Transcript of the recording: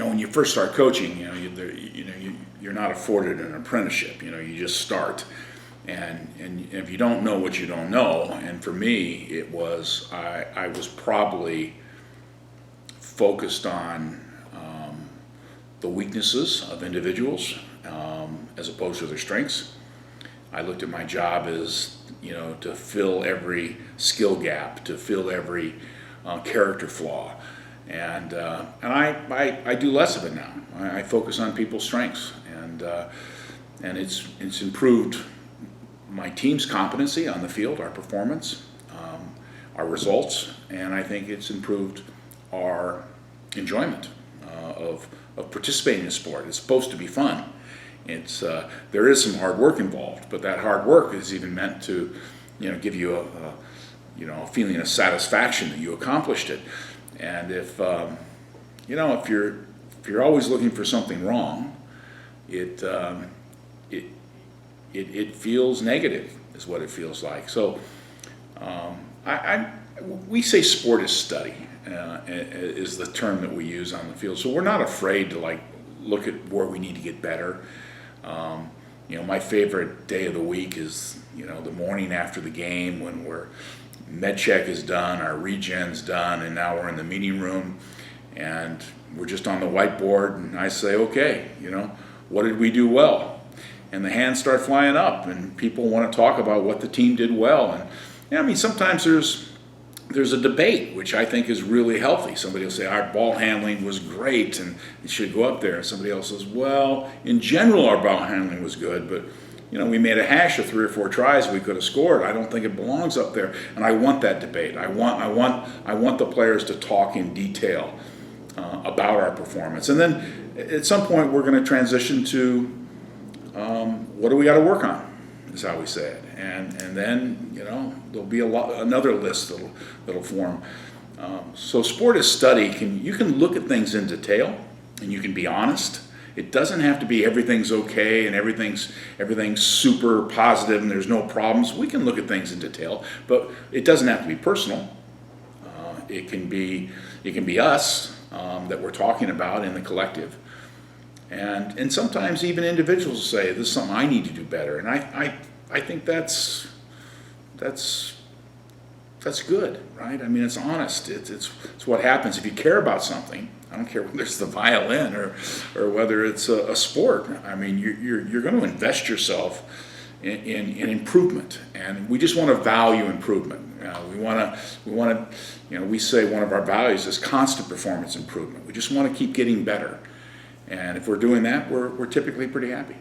when you first start coaching, you're not afforded an apprenticeship. You just start, and if you don't know what you don't know, and for me, it was I was probably focused on the weaknesses of individuals as opposed to their strengths. I looked at my job as to fill every skill gap, to fill every character flaw. And I do less of it now. I focus on people's strengths, and it's improved my team's competency on the field, our performance, our results, and I think it's improved our enjoyment of participating in sport. It's supposed to be fun. There is some hard work involved, but that hard work is even meant to give you a feeling of satisfaction that you accomplished it. And if you're always looking for something wrong, it feels negative, is what it feels like. So we say sport is study, is the term that we use on the field. So we're not afraid to look at where we need to get better. My favorite day of the week is the morning after the game when med check is done, our regen's done, and now we're in the meeting room and we're just on the whiteboard, and I say, okay, what did we do well? And the hands start flying up and people want to talk about what the team did well. And sometimes there's a debate, which I think is really healthy. Somebody will say, our ball handling was great and it should go up there. And somebody else says, well, in general our ball handling was good, but we made a hash of 3 or 4 tries we could have scored. I don't think it belongs up there. And I want that debate. I want the players to talk in detail about our performance. And then at some point we're going to transition to what do we got to work on, is how we say it. And then there'll be another list that'll form. So sport is study. You can look at things in detail and you can be honest. It doesn't have to be everything's okay and everything's super positive and there's no problems. We can look at things in detail, but it doesn't have to be personal. It can be us that we're talking about in the collective, and sometimes even individuals say this is something I need to do better, and I think that's good, right? It's honest. It's what happens if you care about something. I don't care whether it's the violin or whether it's a sport. You're going to invest yourself in improvement, and we just want to value improvement. We say one of our values is constant performance improvement. We just want to keep getting better, and if we're doing that, we're typically pretty happy.